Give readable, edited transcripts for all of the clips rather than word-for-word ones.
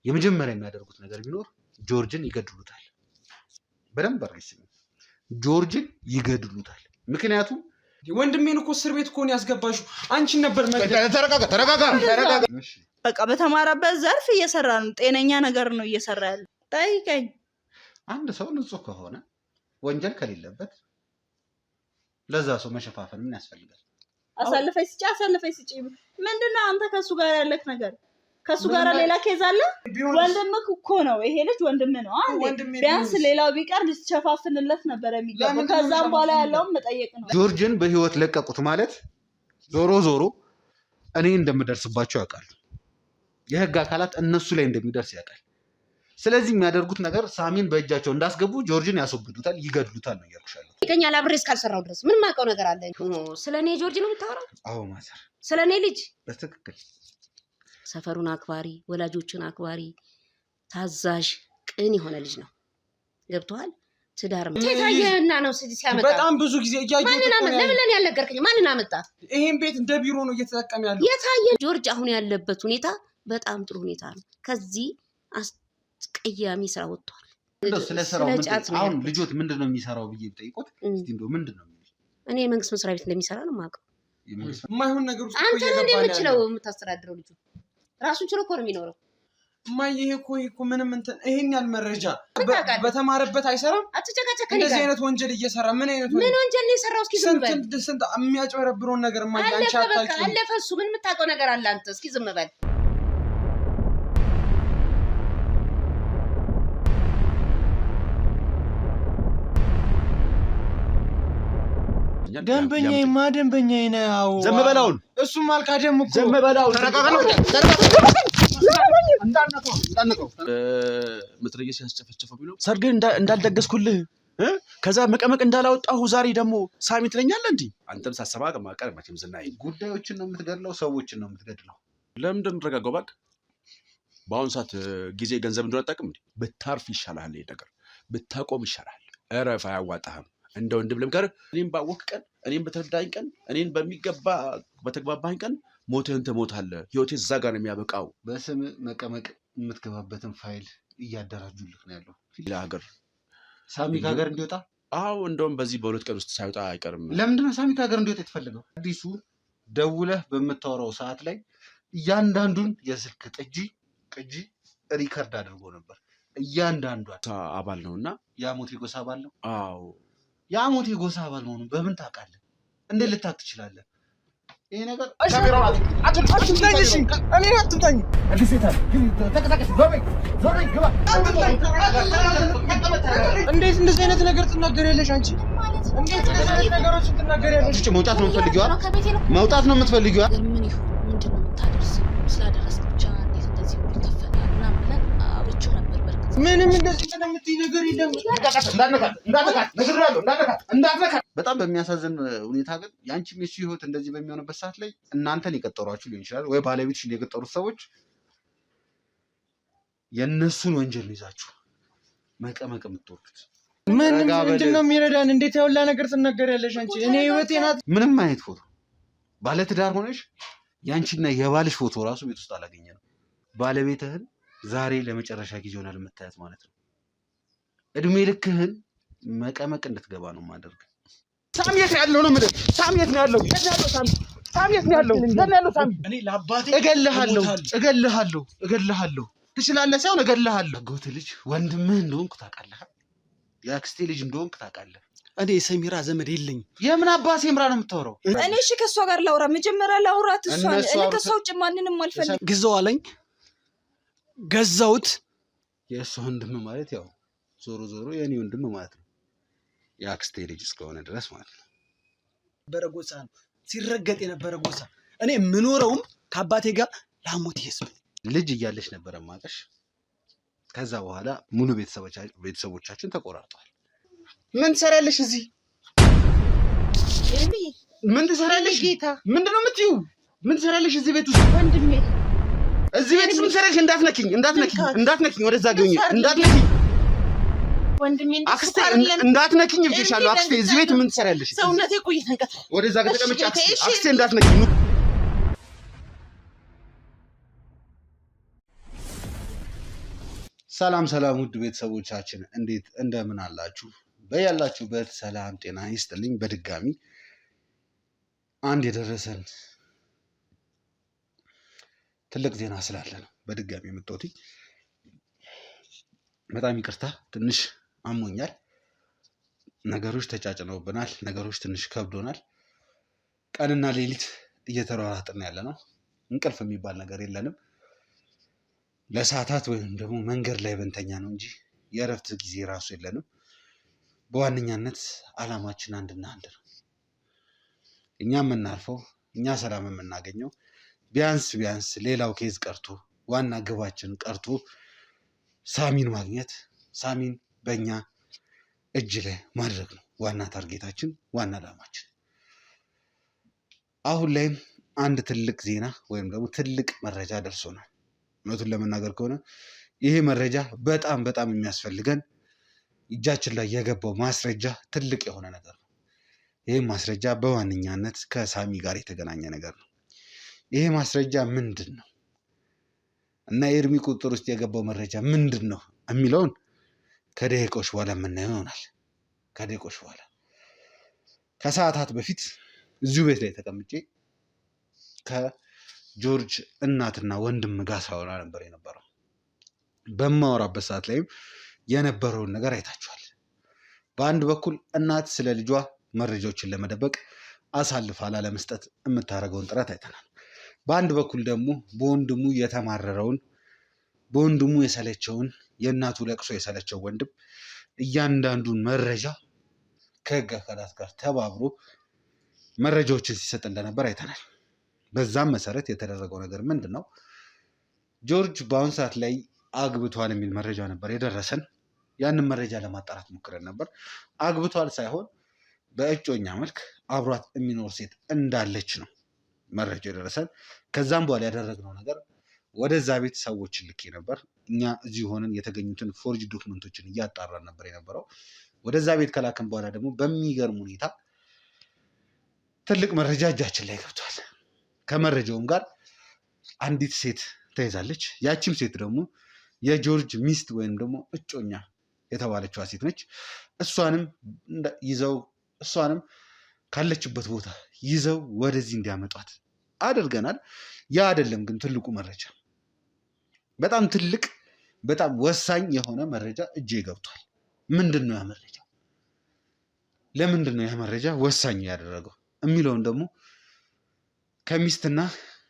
የመጀመሪያ የሚያደርጉት ነገር ቢኖር ጆርጅን ይገድሉታል። በደንብ አርግስ ጆርጅን ይገድሉታል። ምክንያቱም ወንድሜን እኮ እስር ቤት ኮን ያስገባሽው አንቺን ነበር። ተረጋጋ። በቃ በተማረበት ዘርፍ እየሰራ ነው። ጤነኛ ነገር ነው እየሰራ ያለው። ጠይቀኝ። አንድ ሰው ንጹህ ከሆነ ወንጀል ከሌለበት ለዛ ሰው መሸፋፈን ምን ያስፈልጋል? አሳልፈይ ስጪ። ምንድነው አንተ ከሱ ጋር ያለክ ነገር? ከሱ ጋር ሌላ ኬዝ አለ? ወንድምክ እኮ ነው ይሄ ልጅ ወንድም ነው። ቢያንስ ሌላው ቢቀር ልትሸፋፍንለት ነበር የሚገባው። ከዛም በኋላ ያለውን መጠየቅ ነው። ጆርጅን በህይወት ለቀቁት ማለት ዞሮ እኔ እንደምደርስባቸው ያውቃሉ። የህግ አካላት እነሱ ላይ እንደሚደርስ ያውቃል። ስለዚህ የሚያደርጉት ነገር ሳሚን በእጃቸው እንዳስገቡ ጆርጅን ያስወግዱታል፣ ይገድሉታል ነው እያልኩሻለሁ። ይገኛል አብሬ እስካልሰራው ድረስ ምን ማውቀው ነገር አለ? ስለኔ ጆርጅ ነው የምታወራው? አዎ ማዘር፣ ስለኔ ልጅ በትክክል። ሰፈሩን አክባሪ፣ ወላጆችን አክባሪ፣ ታዛዥ፣ ቅን የሆነ ልጅ ነው። ገብቶሃል? ትዳር ታየና ነው ሲያመጣ በጣም ብዙ ጊዜ እያየሁት ነው። ለምን ለኔ ያልነገርከኝ? ማንን አመጣ? ይሄን ቤት እንደ ቢሮ ነው እየተጠቀመ ያለው። የታየ ጆርጅ አሁን ያለበት ሁኔታ በጣም ጥሩ ሁኔታ ነው። ከዚህ አስቀያሚ ስራ ወጥቷል። እንደው ስለሰራው አሁን ልጆት ምንድነው የሚሰራው ብዬ ብጠይቆት እስቲ እንደው ምንድነው የሚል እኔ መንግስት መስሪያ ቤት እንደሚሰራ ነው የማውቀው። የማይሆን ነገር ውስጥ አንተ ነው እንደምትችለው የምታስተዳድረው ልጁ ራሱን ችሎ እኮ ነው የሚኖረው። ማይ ይሄ እኮ ምንም እንትን ይሄን ያህል መረጃ በተማረበት አይሰራም። አትጨቃጨቅ። እንደዚህ አይነት ወንጀል እየሰራ ምን ወንጀል ነው የሰራው? እስኪ ዝም በል። ስንት የሚያጭበረብረውን ነገር ማይ አንቺ አታውቂም። አለፈ እሱ ምን የምታውቀው ነገር አለ አንተ? እስኪ ዝም በል። ደንበኛዬ ነው። ዘም በላውን እሱም አልካደም እኮ ዘም በላውን። እንዳነቀው ምትረየስ ያስጨፈጨፈው ቢለው ሰርግ እንዳልደገስኩልህ ከዛ መቀመቅ እንዳላወጣሁ ዛሬ ደግሞ ሳሚ ትለኛለህ እንዴ? አንተም ሳሰባ ቀማቀር መቼም ዝናይ ጉዳዮችን ነው የምትገድለው፣ ሰዎችን ነው የምትገድለው። ለምን እንደምትረጋጋው እባክህ። በአሁን ሰዓት ጊዜ ገንዘብ እንደሆነ አታውቅም እንዴ? ብታርፍ ይሻላል፣ ይሄ ነገር ብታቆም ይሻላል። እረፍ፣ አያዋጣህም። እንደ ወንድም ልምከርህ፣ እኔም ባወቅ ቀን፣ እኔም በተረዳኝ ቀን፣ እኔን በሚገባ በተግባባኝ ቀን ሞትህን ትሞታለህ። ህይወቴ እዛ ጋር ነው የሚያበቃው። በስም መቀመቅ የምትገባበትን ፋይል እያደራጁልህ ነው ያለው። ሌላ ሀገር ሳሚ ከሀገር እንዲወጣ? አዎ፣ እንደውም በዚህ በሁለት ቀን ውስጥ ሳይወጣ አይቀርም። ለምንድን ነው ሳሚ ከሀገር እንዲወጣ የተፈለገው? አዲሱ ደውለህ በምታወራው ሰዓት ላይ እያንዳንዱን የስልክ ቅጂ ሪከርድ አድርጎ ነበር። እያንዳንዷን አባል ነውና የአሞቴ ጎሳ አባል ነው። አዎ፣ የአሞቴ ጎሳ አባል መሆኑን በምን ታውቃለህ? እንዴት ልታውቅ ትችላለህ? ይሄ ነገር እንዴት እንደዚህ አይነት ነገር ትናገሪያለሽ አንቺ? እንዴት እንደዚህ አይነት ነገሮች ትናገሪያለሽ? መውጣት ነው የምትፈልጊው? መውጣት ነው የምትፈልጊው? ምን ይሁን ምንድነው የምታደርሰው? ስላደረስ ብቻ እንዴት እንደዚህ ሁሉ ይከፈላል ምናምን ብለን አብቹ ነበር። በርግጥ ምንም እንደዚህ ስለምትይ ነገር የለም። እንዳትነካ። በጣም በሚያሳዝን ሁኔታ ግን ያንቺም የሱ ህይወት እንደዚህ በሚሆንበት ሰዓት ላይ እናንተን የቀጠሯችሁ ሊሆን ይችላል፣ ወይ ባለቤትሽን የቀጠሩት ሰዎች የእነሱን ወንጀል ይዛችሁ መቀመቅ የምትወዱት ምንድነው የሚረዳን? እንዴት ያውላ ነገር ትናገሪያለሽ አንቺ? እኔ ህይወቴ ናት። ምንም አይነት ፎቶ ባለትዳር ሆነሽ ያንቺና የባልሽ ፎቶ ራሱ ቤት ውስጥ አላገኘንም። ባለቤትህን ዛሬ ለመጨረሻ ጊዜ ሆናል የምታያት ማለት ነው። እድሜ ልክህን መቀመቅ እንድትገባ ነው ማደርግ። ሳሚ የት ያለው ነው ማለት? ሳሚ የት ነው ያለው? ሳሚ የት ነው ያለው? ሳሚ እኔ ለአባቴ እገልሃለሁ። ትችላለህ ሳይሆን እገልሃለሁ። ጎት ልጅ ወንድምህ እንደሆንኩ ታውቃለህ። የአክስቴ ልጅ እንደሆንኩ ታውቃለህ። እኔ ሰሚራ ዘመድ የለኝ። የምን አባቴ ሰሚራ ነው የምታወራው? እኔ እሺ ከሷ ጋር ላውራ፣ መጀመሪያ ላውራት እሷን። እኔ ከሷ ውጭ ማንንም አልፈልግም። ግዛው አለኝ፣ ገዛውት። የእሷ ወንድም ማለት ያው ዞሮ የኔ ወንድም ማለት ነው። የአክስቴ ልጅ እስከሆነ ድረስ ማለት ነው። በረጎሳ ነው ሲረገጥ የነበረ ጎሳ። እኔ የምኖረውም ከአባቴ ጋር ላሞት ይስብ ልጅ እያለች ነበረ ማቀሽ። ከዛ በኋላ ሙሉ ቤተሰቦቻችን ተቆራርጠዋል። ምን ትሰሪያለሽ እዚህ? ምን ትሰሪያለሽ? ጌታ ምንድነው የምትይው? ምን ትሰሪያለሽ እዚህ ቤት ውስጥ? ወንድሜ እዚህ ቤት ምን ትሰሪያለሽ? እንዳትነኪኝ፣ ወደዛ ገኝ፣ እንዳትነኪኝ ወንድሜ። አክስቴ እንዳትነኪኝ ብዬሻለሁ። አክስቴ እዚህ ቤት ምን ትሰሪያለሽ? ሰውነቴ ቆይ ተንቀጥ፣ ወደዛ ከተቀመጭ አክስቴ እንዳትነኪኝ። ሰላም ሰላም ውድ ቤተሰቦቻችን እንዴት እንደምን አላችሁ? በያላችሁበት ሰላም ጤና ይስጥልኝ። በድጋሚ አንድ የደረሰን ትልቅ ዜና ስላለ ነው በድጋሚ የመጣሁት። በጣም ይቅርታ፣ ትንሽ አሞኛል። ነገሮች ተጫጭነውብናል። ነገሮች ትንሽ ከብዶናል። ቀንና ሌሊት እየተሯሯጥን ያለ ነው። እንቅልፍ የሚባል ነገር የለንም። ለሰዓታት ወይም ደግሞ መንገድ ላይ በንተኛ ነው እንጂ የእረፍት ጊዜ ራሱ የለንም። በዋነኛነት አላማችን አንድና አንድ ነው። እኛ የምናርፈው እኛ ሰላም የምናገኘው ቢያንስ ሌላው ኬዝ ቀርቶ ዋና ግባችን ቀርቶ ሳሚን ማግኘት፣ ሳሚን በእኛ እጅ ላይ ማድረግ ነው ዋና ታርጌታችን፣ ዋና አላማችን። አሁን ላይም አንድ ትልቅ ዜና ወይም ደግሞ ትልቅ መረጃ ደርሶናል። እውነቱን ለመናገር ከሆነ ይሄ መረጃ በጣም የሚያስፈልገን እጃችን ላይ የገባው ማስረጃ ትልቅ የሆነ ነገር ነው። ይህም ማስረጃ በዋነኛነት ከሳሚ ጋር የተገናኘ ነገር ነው። ይሄ ማስረጃ ምንድን ነው እና የኤርሚ ቁጥጥር ውስጥ የገባው መረጃ ምንድን ነው የሚለውን ከደቂቆች በኋላ የምናየው ይሆናል። ከደቂቆች በኋላ ከሰዓታት በፊት እዚሁ ቤት ላይ ተቀምጬ ጆርጅ እናትና ወንድም ጋር ሳወራ ነበር የነበረው። በማወራበት ሰዓት ላይም የነበረውን ነገር አይታችኋል። በአንድ በኩል እናት ስለ ልጇ መረጃዎችን ለመደበቅ አሳልፋ ላለመስጠት የምታደርገውን ጥረት አይተናል። በአንድ በኩል ደግሞ በወንድሙ የተማረረውን፣ በወንድሙ የሰለቸውን፣ የእናቱ ለቅሶ የሰለቸው ወንድም እያንዳንዱን መረጃ ከህግ አካላት ጋር ተባብሮ መረጃዎችን ሲሰጥ እንደነበር አይተናል። በዛም መሰረት የተደረገው ነገር ምንድን ነው? ጆርጅ በአሁኑ ሰዓት ላይ አግብቷል የሚል መረጃ ነበር የደረሰን። ያንን መረጃ ለማጣራት ሞክረን ነበር። አግብቷል ሳይሆን በእጮኛ መልክ አብሯት የሚኖር ሴት እንዳለች ነው መረጃ የደረሰን። ከዛም በኋላ ያደረግነው ነገር ወደዛ ቤት ሰዎችን ልኬ ነበር። እኛ እዚሁ ሆነን የተገኙትን ፎርጅ ዶክመንቶችን እያጣራን ነበር የነበረው። ወደዛ ቤት ከላክን በኋላ ደግሞ በሚገርም ሁኔታ ትልቅ መረጃ እጃችን ላይ ገብቷል። ከመረጃውም ጋር አንዲት ሴት ተይዛለች። ያቺም ሴት ደግሞ የጆርጅ ሚስት ወይም ደግሞ እጮኛ የተባለችዋ ሴት ነች። እሷንም ካለችበት ቦታ ይዘው ወደዚህ እንዲያመጧት አድርገናል። ያ አይደለም ግን ትልቁ መረጃ፣ በጣም ትልቅ በጣም ወሳኝ የሆነ መረጃ እጄ ገብቷል። ምንድን ነው ያ መረጃ? ለምንድን ነው ያ መረጃ ወሳኝ ያደረገው የሚለውን ደግሞ ከሚስትና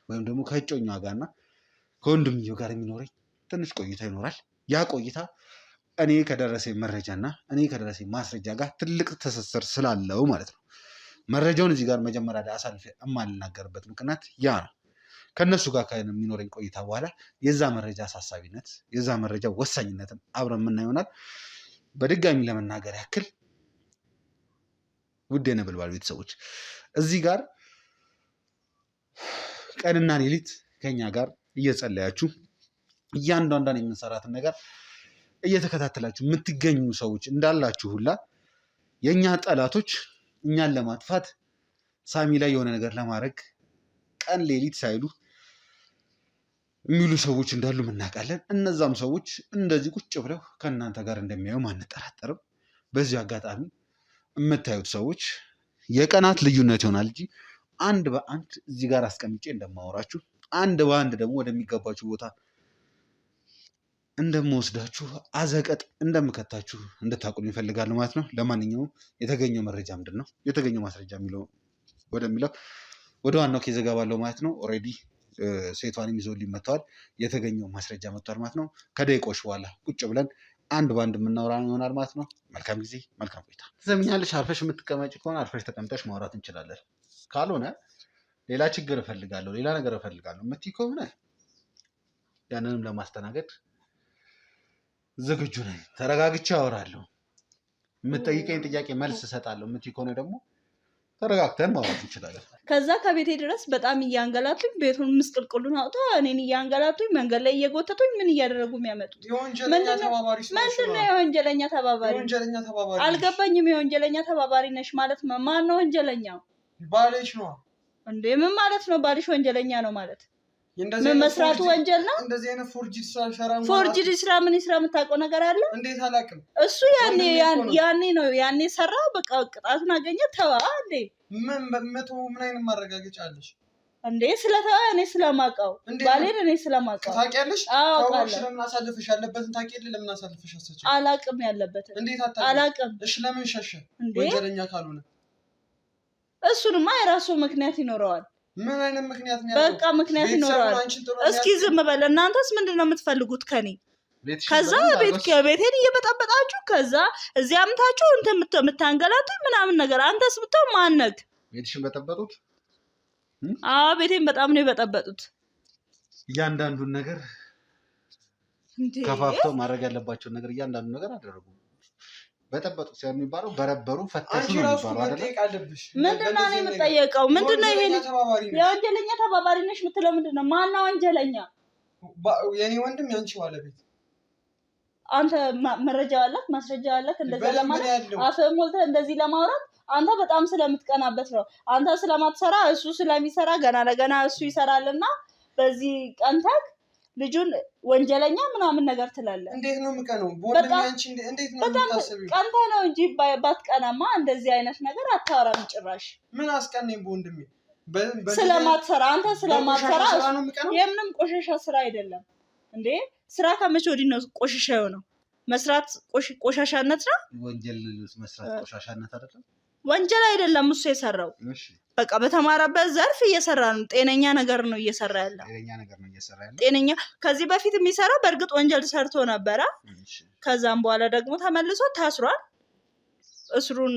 ወይም ደግሞ ከእጮኛዋ ጋርና ከወንድምየው ጋር የሚኖረኝ ትንሽ ቆይታ ይኖራል። ያ ቆይታ እኔ ከደረሰኝ መረጃና እኔ ከደረሰኝ ማስረጃ ጋር ትልቅ ትስስር ስላለው ማለት ነው። መረጃውን እዚህ ጋር መጀመሪያ ላይ አሳልፌ የማልናገርበት ምክንያት ያ ነው። ከእነሱ ጋር ከሚኖረኝ ቆይታ በኋላ የዛ መረጃ አሳሳቢነት፣ የዛ መረጃ ወሳኝነትን አብረን የምናየው ይሆናል። በድጋሚ ለመናገር ያክል ውድ የነበልባል ቤተሰቦች እዚህ ጋር ቀንና ሌሊት ከኛ ጋር እየጸለያችሁ እያንዳንዷን የምንሰራትን ነገር እየተከታተላችሁ የምትገኙ ሰዎች እንዳላችሁ ሁላ የእኛ ጠላቶች እኛን ለማጥፋት ሳሚ ላይ የሆነ ነገር ለማድረግ ቀን ሌሊት ሳይሉ የሚሉ ሰዎች እንዳሉ እናውቃለን። እነዛም ሰዎች እንደዚህ ቁጭ ብለው ከእናንተ ጋር እንደሚያዩ አንጠራጠርም። በዚህ አጋጣሚ የምታዩት ሰዎች የቀናት ልዩነት ይሆናል እንጂ አንድ በአንድ እዚህ ጋር አስቀምጬ እንደማወራችሁ፣ አንድ በአንድ ደግሞ ወደሚገባችሁ ቦታ እንደምወስዳችሁ፣ አዘቀጥ እንደምከታችሁ እንድታውቁልኝ እፈልጋለሁ ማለት ነው። ለማንኛውም የተገኘው መረጃ ምንድን ነው? የተገኘው ማስረጃ ወደሚለው ወደ ዋናው ኬዝ እገባለሁ ማለት ነው። ኦልሬዲ ሴቷንም ይዘውልኝ መጥተዋል። የተገኘው ማስረጃ መጥቷል ማለት ነው። ከደቂቆች በኋላ ቁጭ ብለን አንድ በአንድ የምናወራ ይሆናል ማለት ነው። መልካም ጊዜ፣ መልካም ቆይታ። ትሰሚኛለሽ? አርፈሽ የምትቀመጭ ከሆነ አርፈሽ ተቀምጠሽ ማውራት እንችላለን። ካልሆነ ሌላ ችግር እፈልጋለሁ፣ ሌላ ነገር እፈልጋለሁ የምትይ ከሆነ ያንንም ለማስተናገድ ዝግጁ ነኝ። ተረጋግቼ አወራለሁ። የምትጠይቀኝ ጥያቄ መልስ እሰጣለሁ የምትይ ከሆነ ደግሞ ተረጋግተን ማውራት እንችላለን። ከዛ ከቤቴ ድረስ በጣም እያንገላቱኝ፣ ቤቱን ምስቅልቅሉን አውጣ እኔን እያንገላቱኝ፣ መንገድ ላይ እየጎተቱኝ ምን እያደረጉ የሚያመጡት ምንድን ነው? የወንጀለኛ ተባባሪ አልገባኝም። የወንጀለኛ ተባባሪ ነሽ ማለት ማን ነው ወንጀለኛው? ባልሽ ነው እንዴ? ምን ማለት ነው? ባልሽ ወንጀለኛ ነው ማለት ምን መስራቱ ወንጀል ነው? እንደዚህ አይነት ፎርጅድ ስራ ፎርጅድ ስራ ምን ስራ የምታውቀው ነገር አለ? እንዴት አላውቅም። እሱ ያኔ ነው ያኔ ሰራው በቃ ቅጣቱን አገኘ ተዋ እንዴ። ምን አይነት ማረጋገጫ አለሽ እንዴ? ስለተዋ እኔ ስለማውቀው ባሌን እኔ ስለማውቀው ታውቂያለሽ? አውቃለሁ። ለምን አሳልፈሽ ያለበትን ታውቂያለሽ? ለምን አሳልፈሽ አሰጭ? አላውቅም ያለበትን። እንዴት አላውቅም። እሺ ለምን ሸሸ? ወንጀለኛ ካልሆነ እሱንማ የራሱ ምክንያት ይኖረዋል። ምን አይነት ምክንያት ነው? በቃ ምክንያት ይኖረዋል። እስኪ ዝም በል። እናንተስ ምንድነው የምትፈልጉት ከኔ? ከዛ ቤቴን እየበጣበጣችሁ ከዛ እዚህ አምታችሁ እንትን የምታንገላቱኝ ምናምን ነገር። አንተስ ብትሆን ማነክ? ቤትሽን በጠበጡት? አዎ ቤቴን በጣም ነው የበጠበጡት። እያንዳንዱን ነገር ከፋፍተው ማድረግ ያለባቸውን ነገር እያንዳንዱ ነገር አደረጉ። በጠበጡት ሲሆን የሚባለው በረበሩ ፈተሹ ነው የሚባለው አይደል? ምንድነው ነው የምጠየቀው? ምንድነው ይሄ? የወንጀለኛ ተባባሪ ነሽ የምትለው ምንድነው? ማነው ወንጀለኛ? የኔ ወንድም ያንቺ ባለቤት። አንተ መረጃ አለክ? ማስረጃ አለክ? እንደዛ ለማለት አፍህን ሞልተህ እንደዚህ ለማውራት አንተ በጣም ስለምትቀናበት ነው። አንተ ስለማትሰራ እሱ ስለሚሰራ ገና ለገና እሱ ይሰራልና በዚህ ቀንተክ ልጁን ወንጀለኛ ምናምን ነገር ትላለህ። እንዴት ነው የምቀነው? ወንድሜ እንዴት ነው የምታስቢው? ቀንተ ነው እንጂ ባትቀናማ እንደዚህ አይነት ነገር አታወራም ጭራሽ። ምን አስቀነኝ በወንድሜ? ስለማትሰራ አንተ ስለማትሰራ የምንም ቆሻሻ ስራ አይደለም እንዴ። ስራ ከመቼ ወዲህ ነው ቆሻሻ የሆነው? መስራት ቆሻሻነት ነው? ወንጀል መስራት ቆሻሻነት አይደለም? ወንጀል አይደለም እሱ የሰራው። በቃ በተማረበት ዘርፍ እየሰራ ነው። ጤነኛ ነገር ነው እየሰራ ያለው። ጤነኛ ከዚህ በፊት የሚሰራው በእርግጥ ወንጀል ሰርቶ ነበረ። ከዛም በኋላ ደግሞ ተመልሶ ታስሯል። እስሩን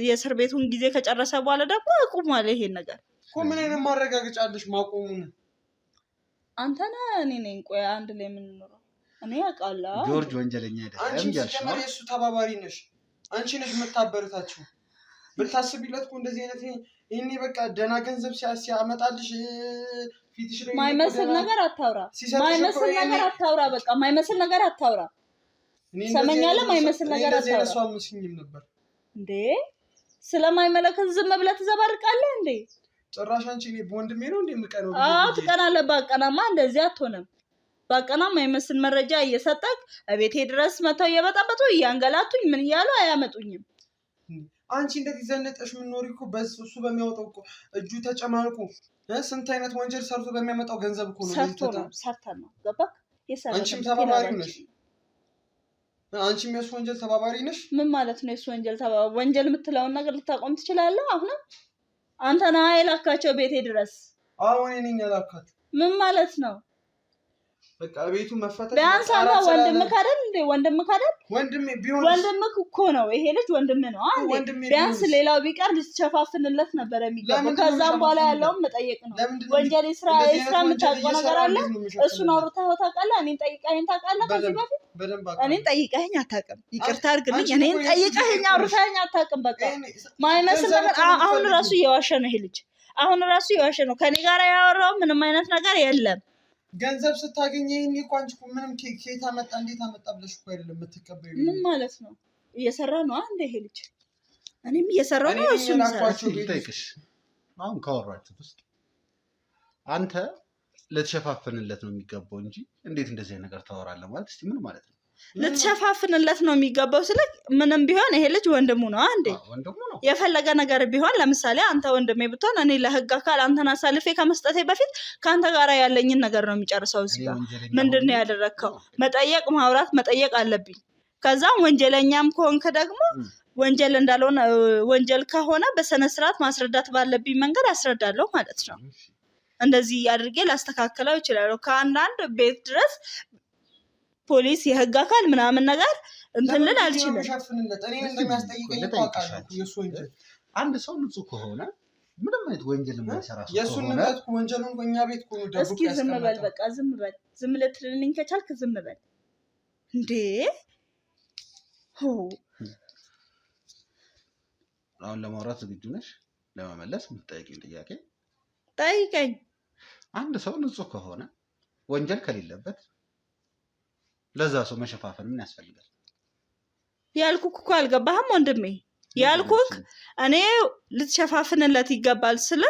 የእስር ቤቱን ጊዜ ከጨረሰ በኋላ ደግሞ አቁሟል። ይሄን ነገር እኮ ምን አይነት ማረጋገጫ አለሽ ማቆሙን? አንተ ነህ እኔ ነኝ? ቆይ አንድ ላይ የምንኖረው እኔ አውቃለሁ። ጆርጅ ወንጀለኛ አይደለም። አንቺ የሱ ተባባሪ ነሽ። አንቺ ነሽ የምታበረታችሁ። ብታስቢለት እኮ እንደዚህ አይነት ይሄኔ በቃ ደህና ገንዘብ ሲያመጣልሽ ፊትሽ ላይ ማይመስል ነገር አታውራ። ማይመስል ነገር አታውራ። በቃ ማይመስል ነገር አታውራ። ሰመኛለህ? ማይመስል ነገር አታውራ። እሷ መስኝም ነበር እንዴ? ስለማይመለከት ዝም ብለህ ትዘባርቃለህ እንዴ? ጭራሽ አንቺ እኔ በወንድሜ ነው እንዴ የምቀነው? አዎ ትቀናለህ። ባቀናማ እንደዚህ አትሆንም። ባቀና ማይመስል መረጃ እየሰጠክ እቤቴ ድረስ መተው እየበጣበጡ እያንገላቱኝ ምን እያሉ አያመጡኝም። አንቺ እንደዚህ ዘነጠሽ ምንኖሪ እኮ እሱ በሚያወጣው እኮ እጁ ተጨማልቁ ስንት አይነት ወንጀል ሰርቶ በሚያመጣው ገንዘብ እኮ ነው። ሰርተን ነው ገባክ? አንቺም ተባባሪ ነሽ። አንቺም የሱ ወንጀል ተባባሪ ነሽ። ምን ማለት ነው የሱ ወንጀል ተባባሪ? ወንጀል የምትለውን ነገር ልታቆም ትችላለህ? አሁንም አንተ ነህ የላካቸው ቤቴ ድረስ። አዎ እኔ ነኝ ያላካት። ምን ማለት ነው? በቃ ቤቱ መፈተሽ ቢያንስ አንተ ወንድምህ አይደል እንዴ? ወንድምህ አይደል? ወንድሜ ቢሆን ወንድምህ እኮ ነው። ይሄ ልጅ ወንድምህ ነው አንዴ። ቢያንስ ሌላው ቢቀር ልትሸፋፍንለት ነበር የሚገባው። ከዛም በኋላ ያለውን መጠየቅ ነው። ወንጀል ስራ የምታውቀው ነገር አለ? እሱን አውርተኸው ታውቃለህ? እኔን ጠይቀኸኝ ታውቃለህ? ከዚህ በፊት እኔን ጠይቀኸኝ አታውቅም። ይቅርታ አድርግልኝ። እኔን ጠይቀኸኝ አውርተኸኝ አታውቅም። በቃ ማይመስል ነገር። አሁን ራሱ እየዋሸ ነው ይሄ ልጅ። አሁን ራሱ እየዋሸ ነው። ከኔ ጋር ያወራው ምንም አይነት ነገር የለም። ገንዘብ ስታገኝ ይሄን እኮ አንቺ እኮ ምንም ከየት አመጣ እንዴት አመጣ ብለሽ እኮ አይደለም የምትቀበዩ። ምን ማለት ነው? እየሰራ ነው አንዴ ይሄ ልጅ። እኔም እየሰራሁ ነው እሱም ይሰራል። አሁን ካወራችሁት ውስጥ አንተ ልትሸፋፍንለት ነው የሚገባው እንጂ እንዴት እንደዚህ አይነት ነገር ታወራለህ ማለት እስቲ ምን ማለት ነው? ልትሸፋፍንለት ነው የሚገባው ስለ ምንም ቢሆን ይሄ ልጅ ወንድሙ ነው አንዴ። የፈለገ ነገር ቢሆን ለምሳሌ አንተ ወንድሜ ብትሆን እኔ ለህግ አካል አንተን አሳልፌ ከመስጠቴ በፊት ከአንተ ጋር ያለኝን ነገር ነው የሚጨርሰው። እዚህ ጋር ምንድን ነው ያደረግከው? መጠየቅ ማውራት መጠየቅ አለብኝ። ከዛም ወንጀለኛም ከሆንክ ደግሞ ወንጀል እንዳልሆነ ወንጀል ከሆነ በስነ ስርዓት ማስረዳት ባለብኝ መንገድ አስረዳለሁ ማለት ነው። እንደዚህ አድርጌ ላስተካክለው ይችላል። ከአንዳንድ ቤት ድረስ ፖሊስ የህግ አካል ምናምን ነገር እንትን ልል አልችልም። አንድ ሰው ንጹህ ከሆነ ምንም አይነት ወንጀል የማይሰራ ሰው የሱን ንብረት ወንጀሉን በእኛ ቤት ኮኑ ደብቆ እስኪ ዝም በል በቃ ዝም በል። ዝም ልትልልኝ ከቻልክ ዝም በል እንዴ። አሁን ለማውራት ዝግጁ ነሽ? ለመመለስ የምትጠይቂኝ ጥያቄ ጠይቀኝ። አንድ ሰው ንጹህ ከሆነ ወንጀል ከሌለበት ለዛ ሰው መሸፋፈን ምን ያስፈልጋል? ያልኩህ እኮ አልገባህም ወንድሜ? ያልኩክ እኔ ልትሸፋፍንለት ይገባል ስለ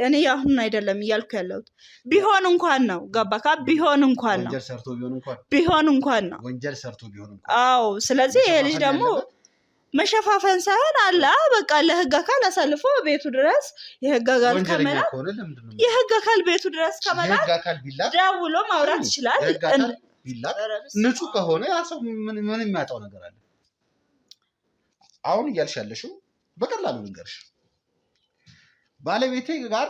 እኔ አሁን አይደለም እያልኩ ያለሁት ቢሆን እንኳን ነው ገባካ ቢሆን እንኳን ነው ቢሆን እንኳን ነው ወንጀል ሰርቶ ቢሆን እንኳን አዎ ስለዚህ ይሄ ልጅ ደግሞ መሸፋፈን ሳይሆን አላ በቃ ለህግ አካል አሳልፎ ቤቱ ድረስ የህግ አካል ከመላ የህግ አካል ቤቱ ድረስ ከመላ ደውሎ ማውራት ይችላል ንጹህ ከሆነ ያ ሰው ምን የሚያጣው ነገር አለ አሁን እያልሽ ያለሽው በቀላሉ ልንገርሽ ባለቤቴ ጋር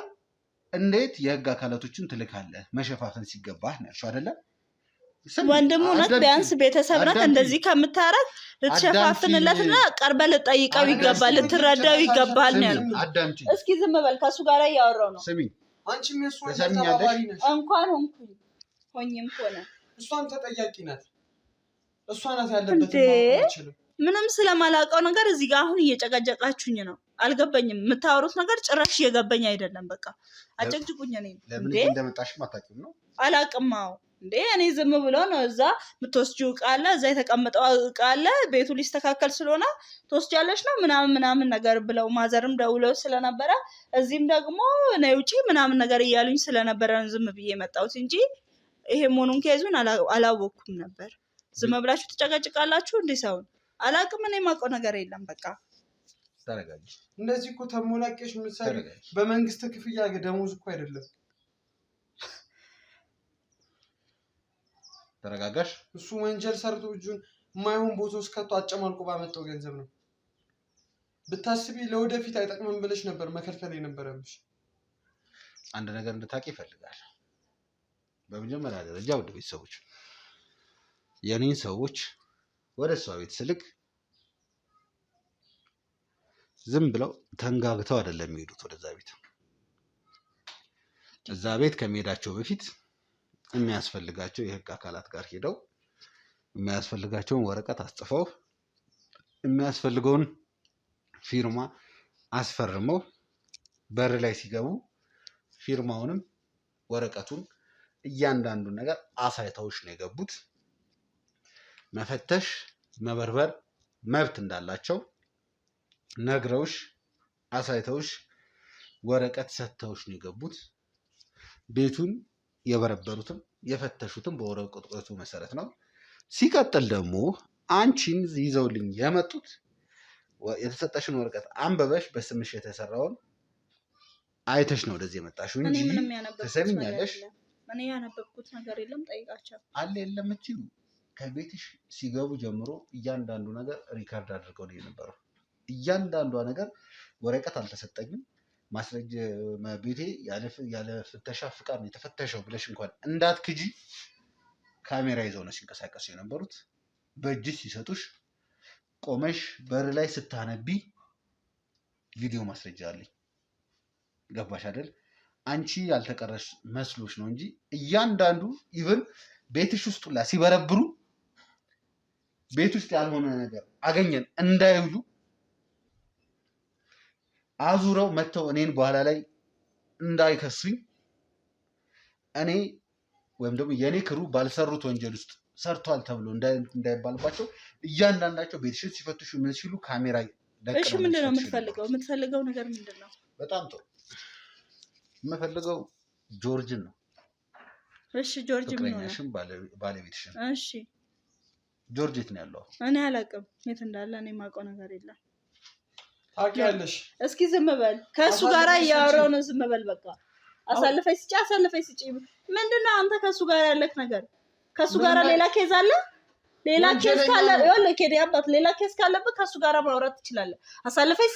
እንዴት የህግ አካላቶችን ትልካለህ መሸፋፈን ሲገባህ ነው ያልሽው አይደለ ወንድሙ ነህ ቢያንስ ቤተሰብ ነህ እንደዚህ ከምታረግ ልትሸፋፍንለትና ቀርበህ ልጠይቀው ይገባል ልትረዳው ይገባል ነው ያልኩት እስኪ ዝም በል ከሱ ጋር ያወራው ነው ስሚ አንቺም የሱ ተባባሪ ነሽ እንኳን ሆኝም ሆነ እሷን ተጠያቂ ናት እሷ ናት ያለበት ነው ምንም ስለማላውቀው ነገር እዚህ ጋር አሁን እየጨቀጨቃችሁኝ ነው አልገባኝም የምታወሩት ነገር ጭራሽ እየገባኝ አይደለም በቃ አጨቅጭቁኝ ነኝ ለምን እንደመጣሽ ማታውቂው ነው አላቅማው እንዴ እኔ ዝም ብሎ ነው እዛ ምትወስጂው ቃለ እዛ የተቀመጠው ቃለ ቤቱ ሊስተካከል ስለሆነ ተወስጃለሽ ነው ምናምን ነገር ብለው ማዘርም ደውለው ስለነበረ እዚህም ደግሞ ነው ውጪ ምናምን ነገር እያሉኝ ስለነበረ ዝም ብዬ መጣሁት እንጂ ይሄ ሞኑን ከይዙን አላወኩም ነበር ዝም ብላችሁ ተጨቀጭቃላችሁ እንዴ ሰውን አላቅም እኔ ማውቀው ነገር የለም በቃ ተረጋጊ እንደዚህ እኮ ተሞላቀሽ ምሳሌ በመንግስት ክፍያ ደሞዝ እኮ አይደለም ተረጋጋሽ እሱ ወንጀል ሰርቶ እጁን የማይሆን ቦታ ውስጥ ከቶ አጨማልቆ ባመጣው ገንዘብ ነው ብታስቢ ለወደፊት አይጠቅምም ብለሽ ነበር መከልከል የነበረብሽ አንድ ነገር እንድታቂ ይፈልጋል በመጀመሪያ ደረጃ ወደ ቤተሰቦች የኔን ሰዎች ወደ እሷ ቤት ስልክ ዝም ብለው ተንጋግተው አይደለም የሚሄዱት ወደዛ ቤት እዛ ቤት ከመሄዳቸው በፊት የሚያስፈልጋቸው የህግ አካላት ጋር ሄደው የሚያስፈልጋቸውን ወረቀት አስጽፈው የሚያስፈልገውን ፊርማ አስፈርመው በር ላይ ሲገቡ ፊርማውንም ወረቀቱን እያንዳንዱን ነገር አሳይተውሽ ነው የገቡት መፈተሽ መበርበር መብት እንዳላቸው ነግረውሽ አሳይተውሽ ወረቀት ሰጥተውሽ ነው የገቡት ቤቱን የበረበሩትም የፈተሹትም በወረቀቱ መሰረት ነው ሲቀጥል ደግሞ አንቺን ይዘውልኝ የመጡት የተሰጠሽን ወረቀት አንበበሽ በስምሽ የተሰራውን አይተሽ ነው ወደዚህ የመጣሽው እንጂ ተሰሚኛለሽ እኔ ያነበብኩት ነገር የለም ጠይቃቸው አለ የለም እቺው ከቤትሽ ሲገቡ ጀምሮ እያንዳንዱ ነገር ሪካርድ አድርገው ነው የነበረው እያንዳንዷ ነገር ወረቀት አልተሰጠኝም ማስረጃ ቤቴ ያለ ፍተሻ ፍቃድ ነው የተፈተሸው ብለሽ እንኳን እንዳትክጂ ካሜራ ይዘው ነው ሲንቀሳቀሱ የነበሩት በእጅሽ ሲሰጡሽ ቆመሽ በር ላይ ስታነቢ ቪዲዮ ማስረጃ አለኝ ገባሽ አይደል አንቺ ያልተቀረሽ መስሎሽ ነው እንጂ እያንዳንዱ ኢቭን ቤትሽ ውስጥ ሁላ ሲበረብሩ ቤት ውስጥ ያልሆነ ነገር አገኘን እንዳይውሉ አዙረው መተው እኔን በኋላ ላይ እንዳይከሱኝ እኔ ወይም ደግሞ የኔ ክሩ ባልሰሩት ወንጀል ውስጥ ሰርቷል ተብሎ እንዳይባልባቸው እያንዳንዳቸው ቤትሽን ሲፈትሹ ምን ሲሉ ካሜራ ደቀነ እሺ ምንድነው የምትፈልገው ነገር ምንድነው በጣም ጥሩ የምፈልገው ጆርጅን ነው እሺ ጆርጅ ምን ሆነ ፍቅረኛሽን ባለቤትሽን እሺ ጆርጅ የት ነው ያለው እኔ አላውቅም የት እንዳለ እኔ ማውቀው ነገር የለም ታውቂያለሽ እስኪ ዝም በል ከሱ ጋር ያወራው ነው ዝም በል በቃ አሳልፈይ ስጪ ምንድነው አንተ ከሱ ጋር ያለክ ነገር ከሱ ጋር ሌላ ኬዝ አለ ሌላ ኬዝ ካለ ይወለ ከዲ አባት ሌላ ኬዝ ካለበት ከሱ ጋር ማውራት ትችላለህ አሳልፈይ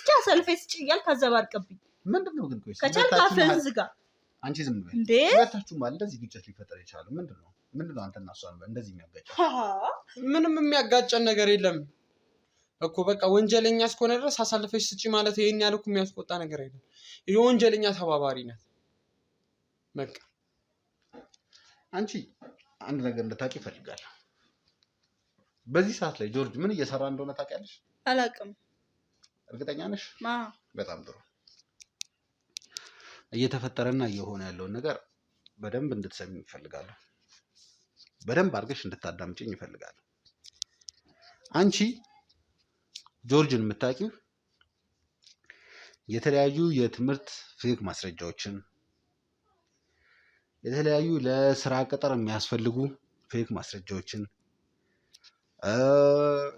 ስጪ እያል ካዘባርቀብኝ ምንድነው ግን ቆይ ከቻልክ አፍህን ዝጋ አንቺ ዝም በል እንዴ ሁለታችሁ ማለት እንደዚህ ግጭት ሊፈጠር ይችላል ምንድነው አንተና እሷን እንደዚህ የሚያጋጭ ምንም የሚያጋጨን ነገር የለም እኮ በቃ ወንጀለኛ እስከሆነ ድረስ አሳልፈሽ ስጪ ማለት ይሄን ያልኩ የሚያስቆጣ ነገር አይደለም የወንጀለኛ ተባባሪ ናት በቃ አንቺ አንድ ነገር እንድታቂ እፈልጋለሁ በዚህ ሰዓት ላይ ጆርጅ ምን እየሰራ እንደሆነ ታውቂያለሽ አላውቅም እርግጠኛ ነሽ በጣም ጥሩ እየተፈጠረና እየሆነ ያለውን ነገር በደንብ እንድትሰሚ እፈልጋለሁ በደንብ አድርገሽ እንድታዳምጪኝ እፈልጋለሁ አንቺ ጆርጅን የምታውቂው የተለያዩ የትምህርት ፌክ ማስረጃዎችን፣ የተለያዩ ለስራ ቅጥር የሚያስፈልጉ ፌክ ማስረጃዎችን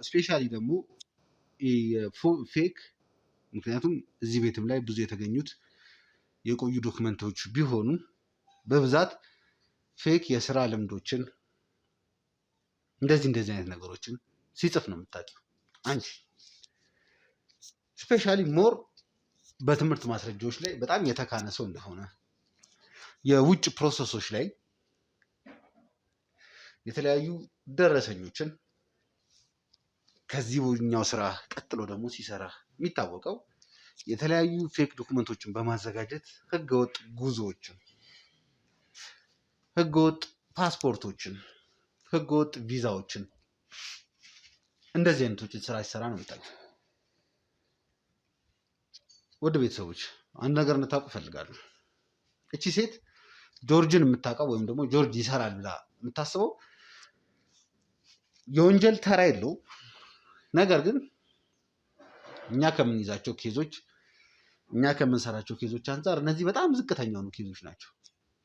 ስፔሻሊ ደግሞ ፌክ ምክንያቱም እዚህ ቤትም ላይ ብዙ የተገኙት የቆዩ ዶክመንቶች ቢሆኑ በብዛት ፌክ የስራ ልምዶችን እንደዚህ አይነት ነገሮችን ሲጽፍ ነው የምታውቂው አንቺ። ስፔሻሊ ሞር በትምህርት ማስረጃዎች ላይ በጣም የተካነ ሰው እንደሆነ፣ የውጭ ፕሮሰሶች ላይ የተለያዩ ደረሰኞችን ከዚህኛው ስራ ቀጥሎ ደግሞ ሲሰራ የሚታወቀው የተለያዩ ፌክ ዶክመንቶችን በማዘጋጀት ህገወጥ ጉዞዎችን፣ ህገወጥ ፓስፖርቶችን፣ ህገወጥ ቪዛዎችን እንደዚህ አይነቶችን ስራ ሲሰራ ነው የምታውቀው። ውድ ቤተሰቦች አንድ ነገር እንድታውቁ እፈልጋለሁ። እቺ ሴት ጆርጅን የምታውቀው ወይም ደግሞ ጆርጅ ይሰራል ብላ የምታስበው የወንጀል ተራ የለው። ነገር ግን እኛ ከምንይዛቸው ኬዞች፣ እኛ ከምንሰራቸው ኬዞች አንጻር እነዚህ በጣም ዝቅተኛ የሆኑ ኬዞች ናቸው።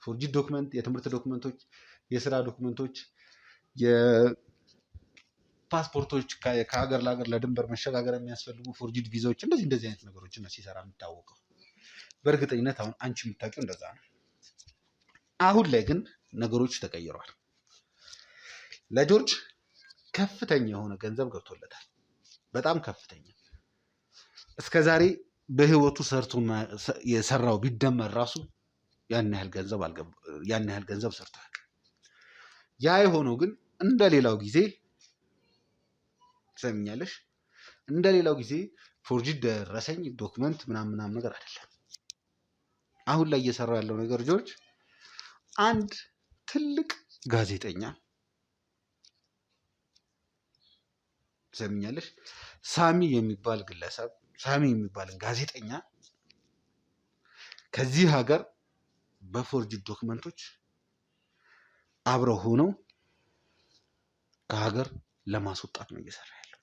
ፎርጂድ ዶክመንት፣ የትምህርት ዶክመንቶች፣ የስራ ዶክመንቶች፣ የፓስፖርቶች፣ ከሀገር ለሀገር ለድንበር መሸጋገር የሚያስፈልጉ ፎርጂድ ቪዛዎች፣ እንደዚህ አይነት ነገሮችን ነው ሲሰራ የሚታወቀው። በእርግጠኝነት አሁን አንቺ የምታውቂው እንደዛ ነው። አሁን ላይ ግን ነገሮች ተቀይረዋል። ለጆርጅ ከፍተኛ የሆነ ገንዘብ ገብቶለታል። በጣም ከፍተኛ እስከዛሬ በህይወቱ ሰርቶ የሰራው ቢደመር ራሱ ያን ያህል ገንዘብ ሰርቷል። ያ የሆነው ግን እንደሌላው ጊዜ ትሰሚኛለሽ፣ እንደሌላው ጊዜ ፎርጂድ ደረሰኝ ዶክመንት ምናምን ነገር አይደለም። አሁን ላይ እየሰራው ያለው ነገር ጆርጅ አንድ ትልቅ ጋዜጠኛ ትሰሚኛለሽ፣ ሳሚ የሚባል ግለሰብ፣ ሳሚ የሚባልን ጋዜጠኛ ከዚህ ሀገር በፎርጂድ ዶክመንቶች አብረው ሆነው ከሀገር ለማስወጣት ነው እየሰራ ያለው።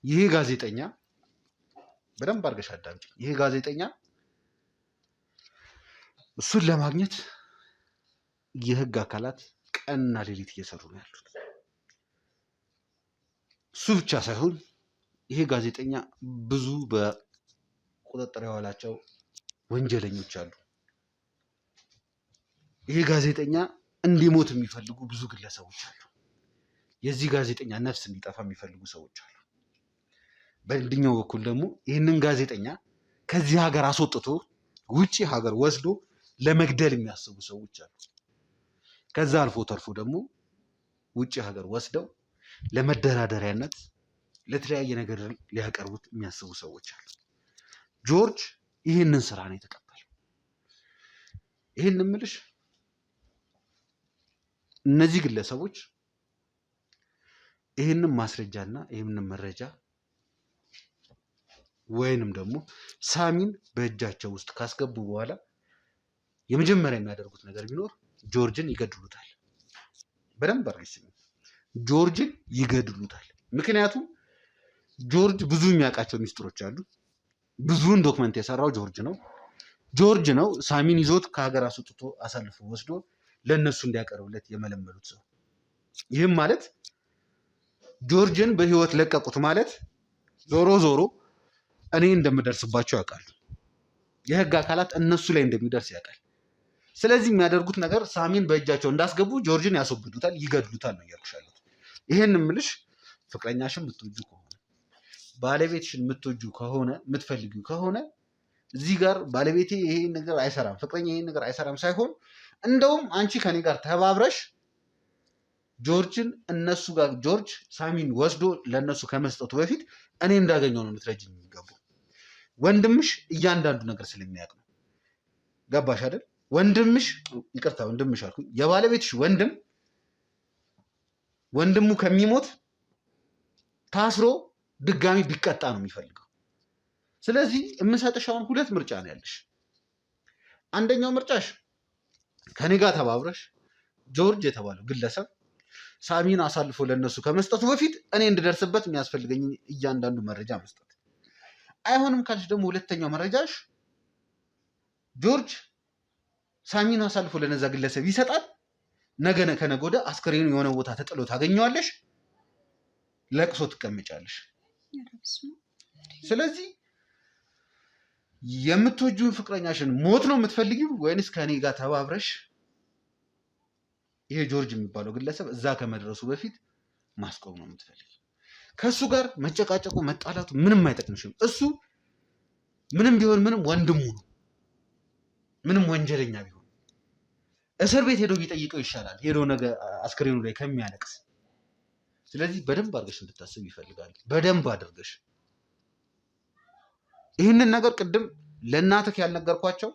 ይሄ ጋዜጠኛ በደንብ አድርገሽ አዳምጪ። ይሄ ጋዜጠኛ እሱን ለማግኘት የህግ አካላት ቀንና ሌሊት እየሰሩ ነው ያሉት። እሱ ብቻ ሳይሆን ይሄ ጋዜጠኛ ብዙ በቁጥጥር የዋላቸው ወንጀለኞች አሉ። ይሄ ጋዜጠኛ እንዲሞት የሚፈልጉ ብዙ ግለሰቦች አሉ። የዚህ ጋዜጠኛ ነፍስ እንዲጠፋ የሚፈልጉ ሰዎች አሉ። በአንደኛው በኩል ደግሞ ይህንን ጋዜጠኛ ከዚህ ሀገር አስወጥቶ ውጪ ሀገር ወስዶ ለመግደል የሚያስቡ ሰዎች አሉ። ከዛ አልፎ ተርፎ ደግሞ ውጪ ሀገር ወስደው ለመደራደሪያነት ለተለያየ ነገር ሊያቀርቡት የሚያስቡ ሰዎች አሉ። ጆርጅ ይህንን ስራ ነው የተቀበለው። ይህን እምልሽ እነዚህ ግለሰቦች ይህንን ማስረጃና ይህንን መረጃ ወይንም ደግሞ ሳሚን በእጃቸው ውስጥ ካስገቡ በኋላ የመጀመሪያ የሚያደርጉት ነገር ቢኖር ጆርጅን ይገድሉታል። በደንብ አርገሽ ስሚ፣ ጆርጅን ይገድሉታል። ምክንያቱም ጆርጅ ብዙ የሚያውቃቸው ሚስጥሮች አሉ። ብዙውን ዶክመንት የሰራው ጆርጅ ነው ሳሚን ይዞት ከሀገር አስወጥቶ አሳልፎ ወስዶ ለእነሱ እንዲያቀርብለት የመለመሉት ሰው። ይህም ማለት ጆርጅን በህይወት ለቀቁት ማለት ዞሮ ዞሮ እኔ እንደምደርስባቸው ያውቃሉ። የህግ አካላት እነሱ ላይ እንደሚደርስ ያውቃል። ስለዚህ የሚያደርጉት ነገር ሳሚን በእጃቸው እንዳስገቡ ጆርጅን ያስወግዱታል፣ ይገድሉታል ነው እያልኩሽ ያለሁት። ይህን የምልሽ ፍቅረኛሽን የምትወጁ ከሆነ ባለቤትሽን የምትወጁ ከሆነ የምትፈልጊው ከሆነ እዚህ ጋር ባለቤቴ ይሄ ነገር አይሰራም፣ ፍቅረኛ ይሄ ነገር አይሰራም ሳይሆን እንደውም አንቺ ከኔ ጋር ተባብረሽ ጆርጅን እነሱ ጋር ጆርጅ ሳሚን ወስዶ ለእነሱ ከመስጠቱ በፊት እኔ እንዳገኘው ነው ልትረጅኝ የሚገባው። ወንድምሽ እያንዳንዱ ነገር ስለሚያውቅ ነው። ገባሽ አይደል? ወንድምሽ ይቅርታ ወንድምሽ አልኩኝ፣ የባለቤትሽ ወንድሙ ከሚሞት ታስሮ ድጋሚ ቢቀጣ ነው የሚፈልገው። ስለዚህ የምሰጥሽ አሁን ሁለት ምርጫ ነው ያለሽ። አንደኛው ምርጫሽ ከኔ ጋር ተባብረሽ ጆርጅ የተባለው ግለሰብ ሳሚን አሳልፎ ለእነሱ ከመስጠቱ በፊት እኔ እንድደርስበት የሚያስፈልገኝ እያንዳንዱ መረጃ መስጠት። አይሆንም ካልሽ ደግሞ ሁለተኛው መረጃሽ ጆርጅ ሳሚን አሳልፎ ለነዛ ግለሰብ ይሰጣል። ነገ ከነገ ወዲያ አስክሬኑ የሆነ ቦታ ተጥሎ ታገኘዋለሽ፣ ለቅሶ ትቀመጫለሽ። ስለዚህ የምትወጂውን ፍቅረኛሽን ሞት ነው የምትፈልጊው ወይንስ ከኔ ጋር ተባብረሽ ይሄ ጆርጅ የሚባለው ግለሰብ እዛ ከመድረሱ በፊት ማስቆም ነው የምትፈልጊው? ከእሱ ጋር መጨቃጨቁ መጣላቱ ምንም አይጠቅምሽም። እሱ ምንም ቢሆን ምንም ወንድሙ ነው። ምንም ወንጀለኛ ቢሆን እስር ቤት ሄዶ ቢጠይቀው ይሻላል ሄዶ ነገ አስክሬኑ ላይ ከሚያለቅስ። ስለዚህ በደንብ አድርገሽ እንድታስብ ይፈልጋል። በደንብ አድርገሽ ይህንን ነገር ቅድም ለእናትህ ያልነገርኳቸው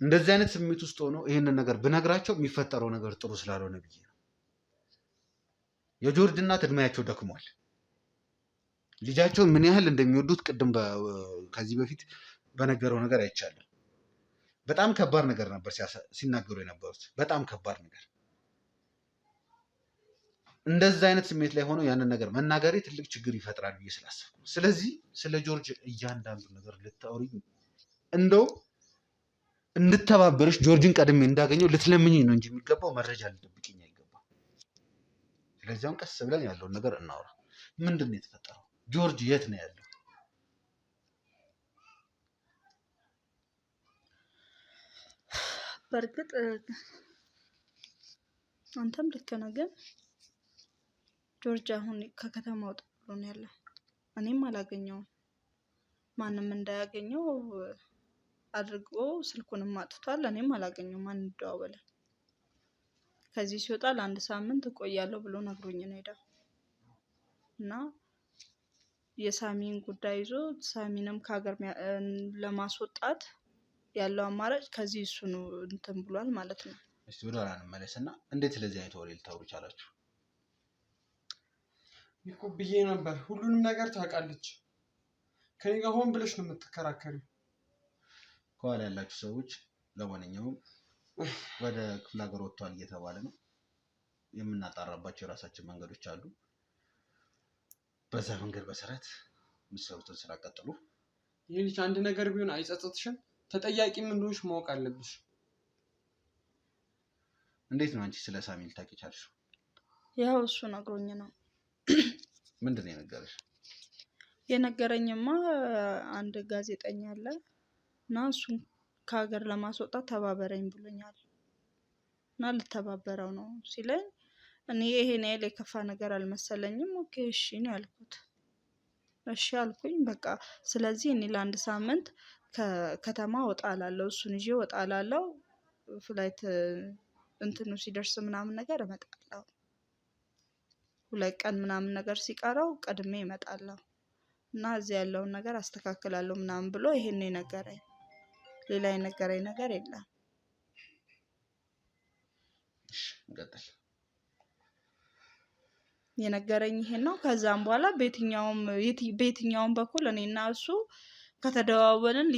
እንደዚህ አይነት ስሜት ውስጥ ሆኖ ይህንን ነገር ብነግራቸው የሚፈጠረው ነገር ጥሩ ስላልሆነ ብዬ ነው። የጆርጅ እናት እድሜያቸው ደክሟል። ልጃቸውን ምን ያህል እንደሚወዱት ቅድም ከዚህ በፊት በነገረው ነገር አይቻለሁ። በጣም ከባድ ነገር ነበር ሲናገሩ የነበሩት፣ በጣም ከባድ ነገር። እንደዛ አይነት ስሜት ላይ ሆኖ ያንን ነገር መናገሬ ትልቅ ችግር ይፈጥራል ብዬ ስላሰብኩ፣ ስለዚህ ስለ ጆርጅ እያንዳንዱ ነገር ልታወሪ እንደው እንድተባበርሽ ጆርጅን ቀድሜ እንዳገኘው ልትለምኝ ነው እንጂ የሚገባው መረጃ ልደብቅኝ አይገባም። ስለዚያም ቀስ ብለን ያለውን ነገር እናውራ። ምንድን ነው የተፈጠረው? ጆርጅ የት ነው ያለው? በእርግጥ አንተም ልክ ነህ፣ ግን ጆርጅ አሁን ከከተማ ወጣ ብሎ ነው ያለው። እኔም አላገኘውም። ማንም እንዳያገኘው አድርጎ ስልኩንም አጥቷል። እኔም አላገኘውም። አንደዋወለን። ከዚህ ሲወጣ ለአንድ ሳምንት እቆያለሁ ብሎ ነግሮኝ ነው ሄደው እና የሳሚን ጉዳይ ይዞ ሳሚንም ከሀገር ለማስወጣት ያለው አማራጭ ከዚህ እሱ ነው እንትን ብሏል ማለት ነው። እስቲ ወደ ኋላ እንመለስና እንዴት ስለዚህ አይነት ወሬ ልታወሩ ቻላችሁ? እኮ ብዬ ነበር። ሁሉንም ነገር ታውቃለች። ከኔ ጋር ሆን ብለሽ ነው የምትከራከሪው። ከኋላ ያላችሁ ሰዎች ለማንኛውም ወደ ክፍለ ሀገር ወጥቷል እየተባለ ነው። የምናጣራባቸው የራሳችን መንገዶች አሉ። በዛ መንገድ መሰረት የምትሰሩትን ስራ ቀጥሉ። ይህ ልጅ አንድ ነገር ቢሆን አይጸጽትሽም? ተጠያቂም እንደሆንሽ ማወቅ አለብሽ። እንዴት ነው አንቺ ስለ ሳሚ ልታውቂ ቻልሽው? ያው እሱ ነግሮኝ ነው። ምንድን ነው የነገረሽ? የነገረኝማ አንድ ጋዜጠኛ አለ እና እሱን ከሀገር ለማስወጣት ተባበረኝ ብሎኛል እና ልተባበረው ነው ሲለኝ እኔ ይሄን ያህል የከፋ ነገር አልመሰለኝም። ኦኬ እሺ ነው ያልኩት። እሺ አልኩኝ በቃ። ስለዚህ እኔ ለአንድ ሳምንት ከከተማ ወጣ እላለሁ፣ እሱን ይዤ ወጣ እላለሁ። ፍላይት እንትኑ ሲደርስ ምናምን ነገር እመጣለሁ። 2 ቀን ምናምን ነገር ሲቀረው ቀድሜ እመጣለሁ እና እዚህ ያለውን ነገር አስተካክላለሁ ምናምን ብሎ ይሄን የነገረኝ። ሌላ የነገረኝ ነገር የለም። እሺ እንቀጥል። የነገረኝ ይሄን ነው። ከዛም በኋላ በየትኛውም በኩል እኔና እሱ ከተደዋወልን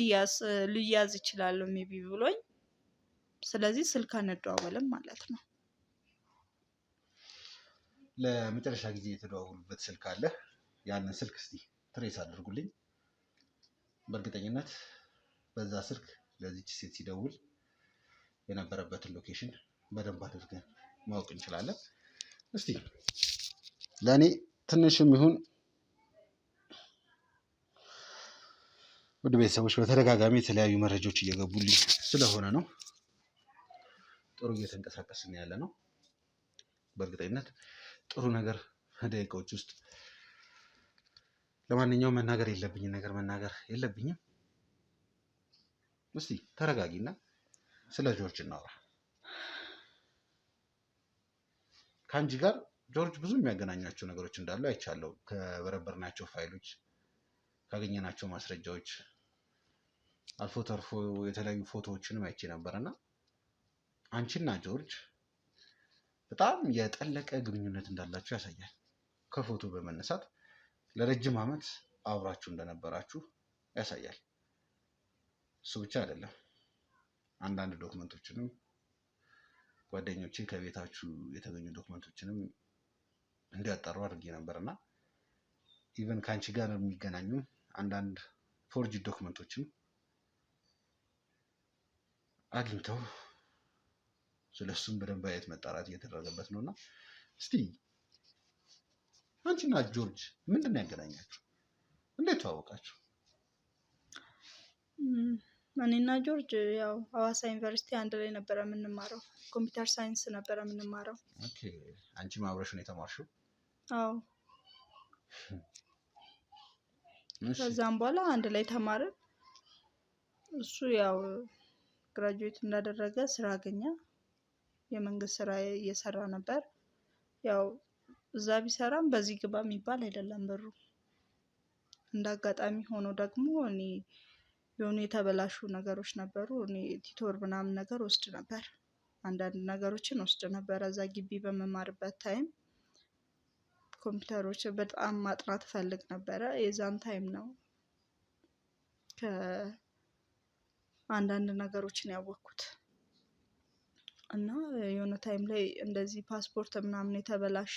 ሊያዝ ይችላል ሜቢ ብሎኝ፣ ስለዚህ ስልክ አንደዋወልም ማለት ነው። ለመጨረሻ ጊዜ የተደዋወሉበት ስልክ አለ? ያንን ስልክ እስቲ ትሬስ አድርጉልኝ። በእርግጠኝነት በዛ ስልክ ለዚች ሴት ሲደውል የነበረበትን ሎኬሽን በደንብ አድርገን ማወቅ እንችላለን። እስቲ ለእኔ ትንሽም ይሁን ውድ ቤተሰቦች በተደጋጋሚ የተለያዩ መረጃዎች እየገቡልኝ ስለሆነ ነው ጥሩ እየተንቀሳቀስን ያለ ነው። በእርግጠኝነት ጥሩ ነገር ደቂቃዎች ውስጥ ለማንኛውም መናገር የለብኝም ነገር መናገር የለብኝም። እስቲ ተረጋጊና ስለ ጆርጅ እናውራ። ከአንቺ ጋር ጆርጅ ብዙ የሚያገናኛቸው ነገሮች እንዳሉ አይቻለሁ። ከበረበርናቸው ፋይሎች፣ ካገኘናቸው ማስረጃዎች፣ አልፎ ተርፎ የተለያዩ ፎቶዎችንም አይቼ ነበርና አንቺና ጆርጅ በጣም የጠለቀ ግንኙነት እንዳላችሁ ያሳያል። ከፎቶ በመነሳት ለረጅም ዓመት አብራችሁ እንደነበራችሁ ያሳያል። እሱ ብቻ አይደለም፣ አንዳንድ ዶክመንቶችንም ጓደኞቼ ከቤታችሁ የተገኙ ዶክመንቶችንም እንዲያጣሩ አድርጌ ነበርና ኢቨን ከአንቺ ጋር የሚገናኙ አንዳንድ ፎርጅ ዶክመንቶችም አግኝተው ስለሱም በደንብ አይነት መጣራት እየተደረገበት ነው። እና እስቲ አንቺና ጆርጅ ምንድን ነው ያገናኛችሁ? እንዴት ተዋወቃችሁ? እኔና ጆርጅ ያው ሐዋሳ ዩኒቨርሲቲ አንድ ላይ ነበረ የምንማረው። ኮምፒውተር ሳይንስ ነበረ የምንማረው። ኦኬ። አንቺ አብረሽ ነው የተማርሽው? አዎ። ከዛም በኋላ አንድ ላይ ተማርን። እሱ ያው ግራጁዌት እንዳደረገ ስራ አገኘ። የመንግስት ስራ እየሰራ ነበር። ያው እዛ ቢሰራም በዚህ ግባ የሚባል አይደለም ብሩ። እንዳጋጣሚ ሆኖ ደግሞ እኔ የሆኑ የተበላሹ ነገሮች ነበሩ። እኔ ቲቶር ምናምን ነገር ወስድ ነበር። አንዳንድ ነገሮችን ወስድ ነበር። እዛ ግቢ በመማርበት ታይም ኮምፒውተሮች በጣም ማጥናት ፈልግ ነበረ። የዛን ታይም ነው ከአንዳንድ ነገሮችን ያወቅኩት እና የሆነ ታይም ላይ እንደዚህ ፓስፖርት ምናምን የተበላሸ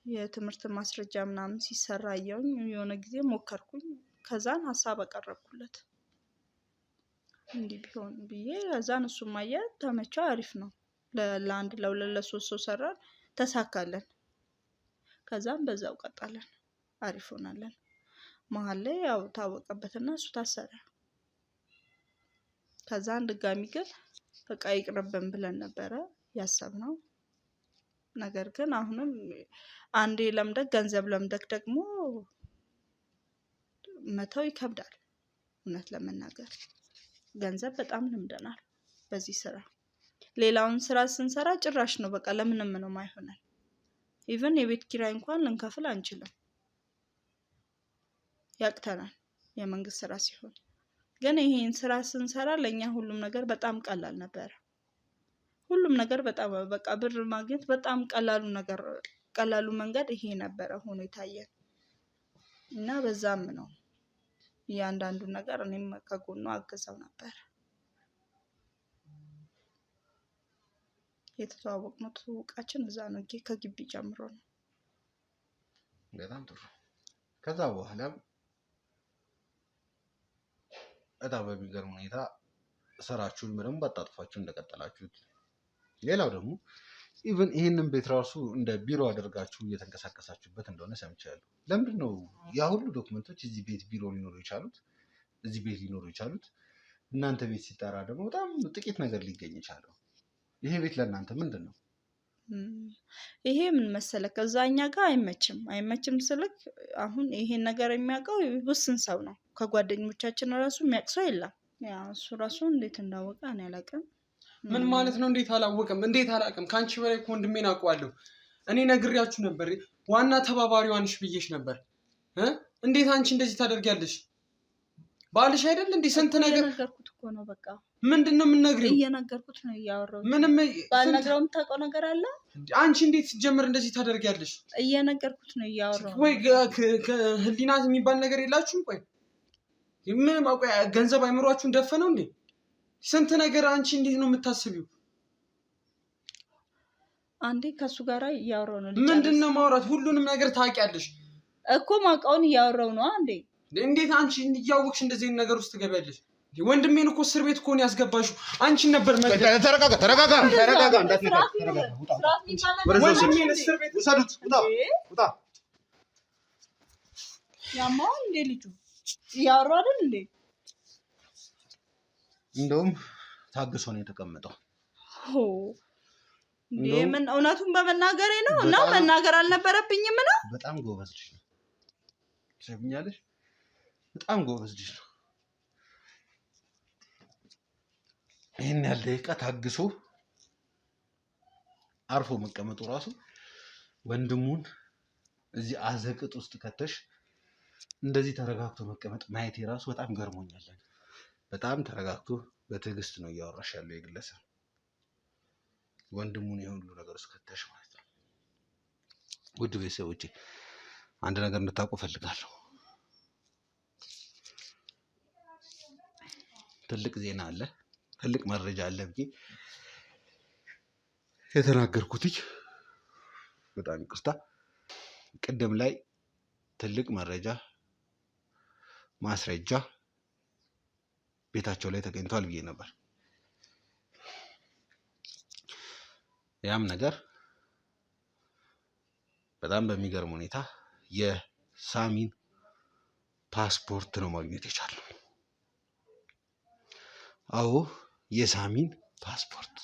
የትምህርት ማስረጃ ምናምን ሲሰራ አየሁኝ። የሆነ ጊዜ ሞከርኩኝ። ከዛን ሀሳብ አቀረብኩለት እንዲህ ቢሆን ብዬ። ከዛን እሱም አየ፣ ተመቸው፣ አሪፍ ነው። ለአንድ ለሁለት ለሶስት ሰው ሰራን፣ ተሳካለን። ከዛም በዛው ቀጣለን፣ አሪፍ ሆናለን። መሀል ላይ ያው ታወቀበትና እሱ ታሰረ። ከዛን ድጋሚ ግን በቃ ይቅርብን ብለን ነበረ ያሰብነው። ነገር ግን አሁንም አንዴ ለምደክ ገንዘብ ለምደክ ደግሞ መተው ይከብዳል። እውነት ለመናገር ገንዘብ በጣም ልምደናል በዚህ ስራ። ሌላውን ስራ ስንሰራ ጭራሽ ነው በቃ ለምንም ነው ማይሆነን። ኢቭን የቤት ኪራይ እንኳን ልንከፍል አንችልም፣ ያቅተናል የመንግስት ስራ ሲሆን። ግን ይሄን ስራ ስንሰራ ለኛ ሁሉም ነገር በጣም ቀላል ነበር። ሁሉም ነገር በጣም በቃ ብር ማግኘት በጣም ቀላሉ መንገድ ይሄ ነበረ ሆኖ የታየን እና በዛም ነው እያንዳንዱ ነገር እኔም ከጎኑ አገዘው ነበር። የተተዋወቅነው ትውውቃችን እዛ ነው፣ ከግቢ ጀምሮ ነው። በጣም ጥሩ። ከዛ በኋላ በጣም በሚገርም ሁኔታ ስራችሁን በደንብ አጣጥፋችሁ እንደቀጠላችሁት፣ ሌላው ደግሞ ኢቭን ይህንን ቤት ራሱ እንደ ቢሮ አድርጋችሁ እየተንቀሳቀሳችሁበት እንደሆነ ሰምቻለሁ። ለምንድን ነው ያ ሁሉ ዶክመንቶች እዚህ ቤት ቢሮ ሊኖሩ የቻሉት? እዚህ ቤት ሊኖሩ የቻሉት እናንተ ቤት ሲጠራ ደግሞ በጣም ጥቂት ነገር ሊገኝ ይቻላል። ይሄ ቤት ለእናንተ ምንድን ነው? ይሄ ምን መሰለህ፣ ከዛኛ ጋር አይመችም ስልክ አሁን ይሄን ነገር የሚያውቀው ውስን ሰው ነው። ከጓደኞቻችን ራሱ የሚያውቅ ሰው የለም። ያው እሱ ራሱ እንዴት እንዳወቀ እኔ አላውቅም። ምን ማለት ነው? እንዴት አላወቅም? እንዴት አላውቅም? ከአንቺ በላይ እኮ ወንድሜን አውቀዋለሁ። እኔ ነግሬያችሁ ነበር፣ ዋና ተባባሪዋ ነሽ ብዬሽ ነበር። እንዴት አንቺ እንደዚህ ታደርጊያለሽ? ባልሽ አይደል እንዴ? ስንት ነገር እየነገርኩት እኮ ነው። በቃ ምንድን ነው የምንነግሪው? እየነገርኩት ነው እያወራሁት። ምንም ባልነግረው የምታውቀው ነገር አለ? አንቺ እንዴት ሲጀምር እንደዚህ ታደርጊያለሽ? እየነገርኩት ነው እያወራሁት። ወይ ህሊና የሚባል ነገር የላችሁም? ቆይ ምን ቆይ ገንዘብ አይምሯችሁን ደፈነው እንዴ? ስንት ነገር አንቺ እንዴት ነው የምታስቢው? አንዴ ከሱ ጋር እያወራሁ ነው። ምንድነው ማውራት? ሁሉንም ነገር ታውቂያለሽ እኮ። ማውቀውን እያወራሁ ነው። አንዴ እንዴት አንቺ እያወቅሽ እንደዚህ ነገር ውስጥ ትገቢያለሽ? ወንድሜን እኮ እስር ቤት እኮ ነው ያስገባሽው። አንቺን ነበር ተረጋጋ። ወንድሜን እስር ቤት ውሰዱት። ውጣ። ያማው እንዴ ልጁ እያወራሁ አይደል እንዴ? እንደውም ታግሶ ነው የተቀመጠው። ምን እውነቱን በመናገሬ ነው እና መናገር አልነበረብኝም ነው። በጣም ጎበዝ ልጅ ነው። ትሰሚኛለሽ? በጣም ጎበዝ ልጅ ነው። ይሄን ያህል ደቂቃ ታግሶ አርፎ መቀመጡ ራሱ ወንድሙን እዚህ አዘቅጥ ውስጥ ከተሽ እንደዚህ ተረጋግቶ መቀመጥ ማየት የራሱ በጣም ገርሞኛል። በጣም ተረጋግቶ በትዕግስት ነው እያወራሽ ያለው የግለሰብ ወንድሙን የሁሉ ነገር ውስጥ ከተሽ ማለት ነው። ውድ ቤተሰቦቼ አንድ ነገር እንድታውቁ ፈልጋለሁ። ትልቅ ዜና አለ፣ ትልቅ መረጃ አለ ብዬ የተናገርኩት በጣም ይቅርታ። ቅድም ላይ ትልቅ መረጃ ማስረጃ ቤታቸው ላይ ተገኝቷል ብዬ ነበር። ያም ነገር በጣም በሚገርም ሁኔታ የሳሚን ፓስፖርት ነው ማግኘት የቻለው። አዎ የሳሚን ፓስፖርት።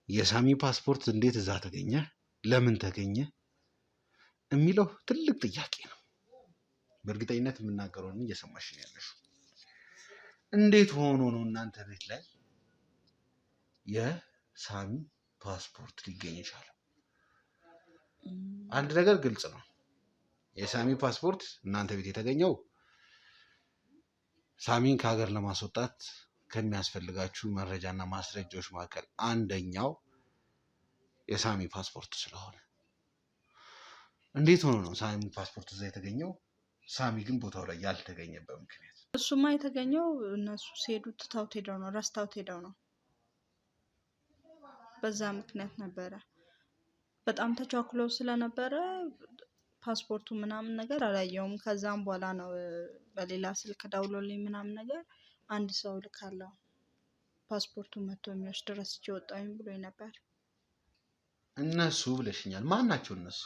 የሳሚ ፓስፖርት እንዴት እዛ ተገኘ፣ ለምን ተገኘ የሚለው ትልቅ ጥያቄ ነው። በእርግጠኝነት የምናገረውን እየሰማሽ ነው ያለሽው። እንዴት ሆኖ ነው እናንተ ቤት ላይ የሳሚ ፓስፖርት ሊገኝ ይችላል? አንድ ነገር ግልጽ ነው። የሳሚ ፓስፖርት እናንተ ቤት የተገኘው ሳሚን ከሀገር ለማስወጣት ከሚያስፈልጋችሁ መረጃና ማስረጃዎች መካከል አንደኛው የሳሚ ፓስፖርት ስለሆነ፣ እንዴት ሆኖ ነው ሳሚ ፓስፖርት እዛ የተገኘው? ሳሚ ግን ቦታው ላይ ያልተገኘበት ምክንያት? እሱማ የተገኘው እነሱ ሲሄዱ ትተውት ሄደው ነው፣ ረስተውት ሄደው ነው። በዛ ምክንያት ነበረ። በጣም ተቻኩለው ስለነበረ ፓስፖርቱ ምናምን ነገር አላየውም። ከዛም በኋላ ነው በሌላ ስልክ ደውሎልኝ ምናምን ነገር አንድ ሰው ልካለው ፓስፖርቱን መጥቶ የሚወስድ ረስቼ ወጣሁኝ ብሎኝ ነበር። እነሱ ብለሽኛል። ማን ናቸው እነሱ?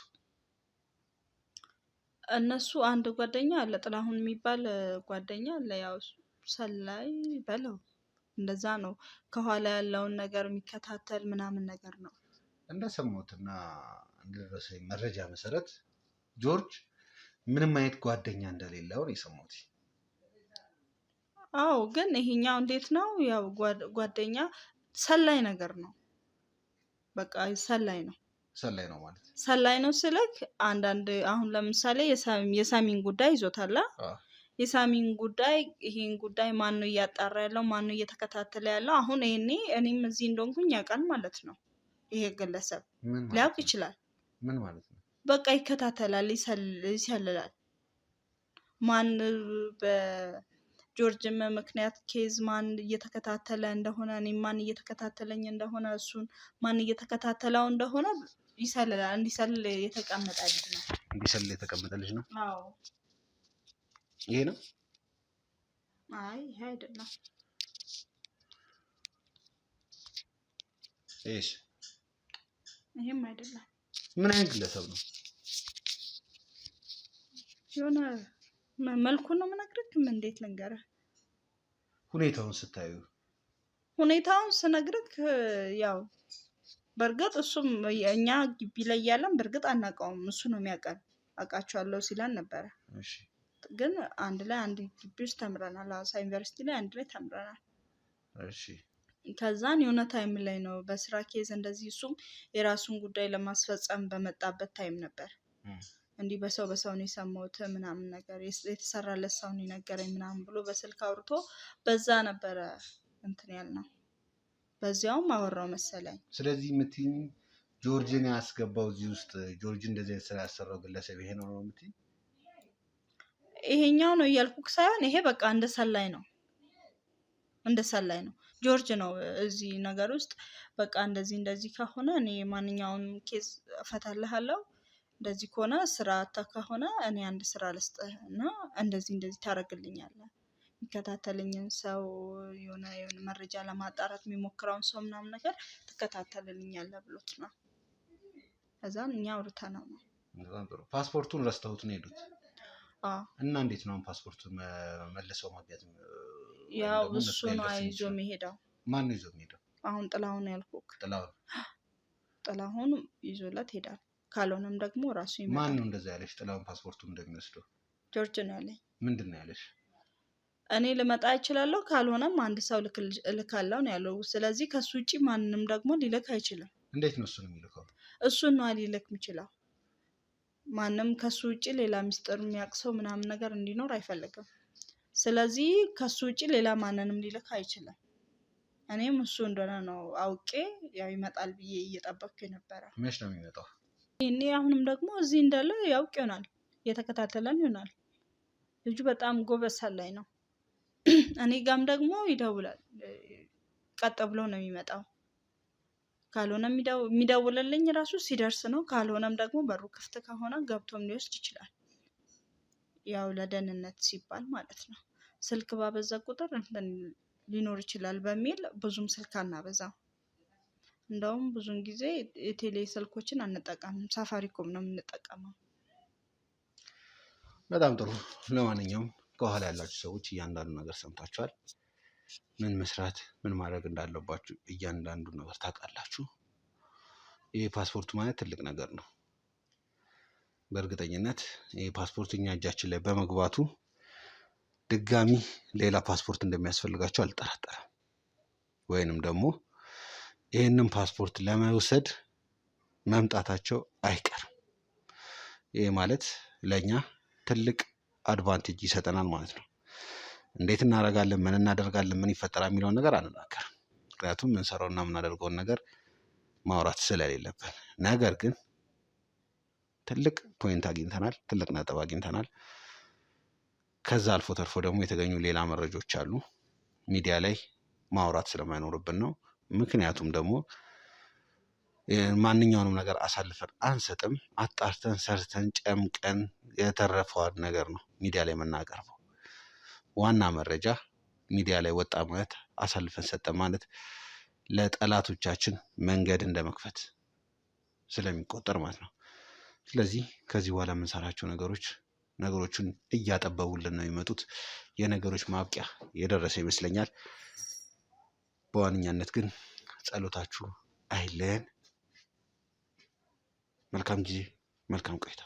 እነሱ አንድ ጓደኛ አለ፣ ጥላሁን የሚባል ጓደኛ አለ። ያው ሰላይ በለው እንደዛ ነው። ከኋላ ያለውን ነገር የሚከታተል ምናምን ነገር ነው። እንደሰማሁትና እንደደረሰኝ መረጃ መሰረት ጆርጅ ምንም አይነት ጓደኛ እንደሌለው ነው የሰማሁት። አዎ፣ ግን ይሄኛው እንዴት ነው? ያው ጓደኛ ሰላይ ነገር ነው። በቃ ሰላይ ነው። ሰላይ ነው ማለት ሰላይ ነው ስልክ አንዳንድ አሁን ለምሳሌ የሳሚን ጉዳይ ይዞታል። የሳሚን ጉዳይ ይሄን ጉዳይ ማን ነው እያጣራ ያለው? ማን ነው እየተከታተለ ያለው? አሁን እኔም እዚህ እንደሆንኩኝ ያውቃል ማለት ነው። ይሄ ግለሰብ ሊያውቅ ይችላል። ምን ማለት ነው? በቃ ይከታተላል፣ ይሰልላል። ማን በጆርጅ ምክንያት ኬዝ ማን እየተከታተለ እንደሆነ፣ እኔም ማን እየተከታተለኝ እንደሆነ፣ እሱን ማን እየተከታተለው እንደሆነ ይሰልላል። እንዲሰልል የተቀመጠ ልጅ ነው። እንዲሰልል የተቀመጠ ልጅ ነው። አዎ። ይሄ ነው? አይ ይሄ አይደለም። እሺ፣ ይሄም አይደለም። ምን አይነት ግለሰብ ነው? የሆነ መልኩን ነው የምነግርህ። እንዴት ልንገርህ? ሁኔታውን ስታዩ? ሁኔታውን ስነግርህ ያው በእርግጥ እሱም እኛ ግቢ ላይ ያለን በእርግጥ አናውቀውም። እሱ ነው የሚያውቀን። አውቃቸዋለሁ ሲለን ነበረ። እሺ። ግን አንድ ላይ አንድ ግቢ ውስጥ ተምረናል። ሐዋሳ ዩኒቨርሲቲ ላይ አንድ ላይ ተምረናል። እሺ። ከዛን የሆነ ታይም ላይ ነው በስራ ኬዝ እንደዚህ እሱም የራሱን ጉዳይ ለማስፈጸም በመጣበት ታይም ነበር እንዲህ በሰው ነው የሰማሁት ምናምን ነገር የተሰራለት ሰው ነው የነገረኝ ምናምን ብሎ በስልክ አውርቶ በዛ ነበረ እንትን ያልነው። በዚያውም አወራው መሰለኝ። ስለዚህ የምትይኝ ጆርጅን ያስገባው እዚህ ውስጥ ጆርጅ እንደዚህ ስራ ያሰራው ግለሰብ ይሄ ነው የምትይኝ? ይሄኛው ነው እያልኩክ ሳይሆን ይሄ በቃ እንደ ሰላይ ነው፣ እንደ ሰላይ ነው። ጆርጅ ነው እዚህ ነገር ውስጥ በቃ እንደዚህ ከሆነ እኔ ማንኛውንም ኬዝ እፈታልሃለሁ፣ እንደዚህ ከሆነ ስራ አታ ከሆነ እኔ አንድ ስራ ልስጥህ እና እንደዚህ ታደርግልኛለህ፣ የሚከታተልኝን ሰው የሆነ መረጃ ለማጣራት የሚሞክረውን ሰው ምናምን ነገር ትከታተልልኛለህ ብሎት ነው። ከዛን እኛ አውርተነው ነው። ፓስፖርቱን ረስተውት ነው የሄዱት? እና እንዴት ነው ፓስፖርቱን መልሰው ማግኘት? ያው እሱ ነው ይዞ የሚሄደው። ማን ነው ይዞ የሚሄደው? አሁን ጥላሁን ያልኩክ። ጥላሁን ይዞለት ሄዳል። ካልሆነም ደግሞ ራሱ ይመጣል። ማን ነው እንደዛ ያለሽ? ጥላሁን ፓስፖርቱን እንደሚወስደው ጆርጅ ነው ያለኝ። ምንድን ነው ያለሽ? እኔ ልመጣ እችላለሁ፣ ካልሆነም አንድ ሰው ልካለው ነው ያለው። ስለዚህ ከሱ ውጪ ማንንም ደግሞ ሊልክ አይችልም። እንዴት ነው እሱን የሚልከው? እሱን ነው ሊልክ የሚችለው። ማንም ከሱ ውጪ ሌላ ሚስጥር የሚያውቅ ሰው ምናምን ነገር እንዲኖር አይፈልግም። ስለዚህ ከሱ ውጪ ሌላ ማንንም ሊልክ አይችልም። እኔም እሱ እንደሆነ ነው አውቄ ያው ይመጣል ብዬ እየጠበቅኩ የነበረ። መች ነው የሚመጣው? እኔ አሁንም ደግሞ እዚህ እንዳለ ያውቅ ይሆናል፣ እየተከታተለን ይሆናል። ልጁ በጣም ጎበዝ ሰላይ ነው። እኔ ጋም ደግሞ ይደውላል። ቀጥ ብሎ ነው የሚመጣው። ካልሆነ የሚደውልልኝ ራሱ ሲደርስ ነው። ካልሆነም ደግሞ በሩ ክፍት ከሆነ ገብቶም ሊወስድ ይችላል። ያው ለደህንነት ሲባል ማለት ነው። ስልክ ባበዛ ቁጥር እንትን ሊኖር ይችላል በሚል ብዙም ስልክ አናበዛም። እንደውም ብዙን ጊዜ የቴሌ ስልኮችን አንጠቀምም፣ ሳፋሪኮም ነው የምንጠቀመው። በጣም ጥሩ። ለማንኛውም ከኋላ ያላችሁ ሰዎች እያንዳንዱ ነገር ሰምታችኋል። ምን መስራት ምን ማድረግ እንዳለባችሁ እያንዳንዱ ነገር ታውቃላችሁ። ይህ ፓስፖርት ማለት ትልቅ ነገር ነው። በእርግጠኝነት ይህ ፓስፖርት እኛ እጃችን ላይ በመግባቱ ድጋሚ ሌላ ፓስፖርት እንደሚያስፈልጋቸው አልጠራጠርም። ወይንም ደግሞ ይህንን ፓስፖርት ለመውሰድ መምጣታቸው አይቀርም። ይህ ማለት ለእኛ ትልቅ አድቫንቴጅ ይሰጠናል ማለት ነው። እንዴት እናደርጋለን፣ ምን እናደርጋለን፣ ምን ይፈጠራል የሚለውን ነገር አንናገርም። ምክንያቱም የምንሰራውና የምናደርገውን ነገር ማውራት ስለሌለብን። ነገር ግን ትልቅ ፖይንት አግኝተናል፣ ትልቅ ነጥብ አግኝተናል። ከዛ አልፎ ተርፎ ደግሞ የተገኙ ሌላ መረጃዎች አሉ። ሚዲያ ላይ ማውራት ስለማይኖርብን ነው። ምክንያቱም ደግሞ ማንኛውንም ነገር አሳልፈን አንሰጥም። አጣርተን ሰርተን ጨምቀን የተረፈውን ነገር ነው ሚዲያ ላይ የምናቀርበው። ዋና መረጃ ሚዲያ ላይ ወጣ ማለት አሳልፈን ሰጠን ማለት ለጠላቶቻችን መንገድ እንደመክፈት ስለሚቆጠር ማለት ነው። ስለዚህ ከዚህ በኋላ የምንሰራቸው ነገሮችን እያጠበቡልን ነው የሚመጡት። የነገሮች ማብቂያ የደረሰ ይመስለኛል። በዋነኛነት ግን ጸሎታችሁ አይለየን። መልካም ጊዜ፣ መልካም ቆይታ።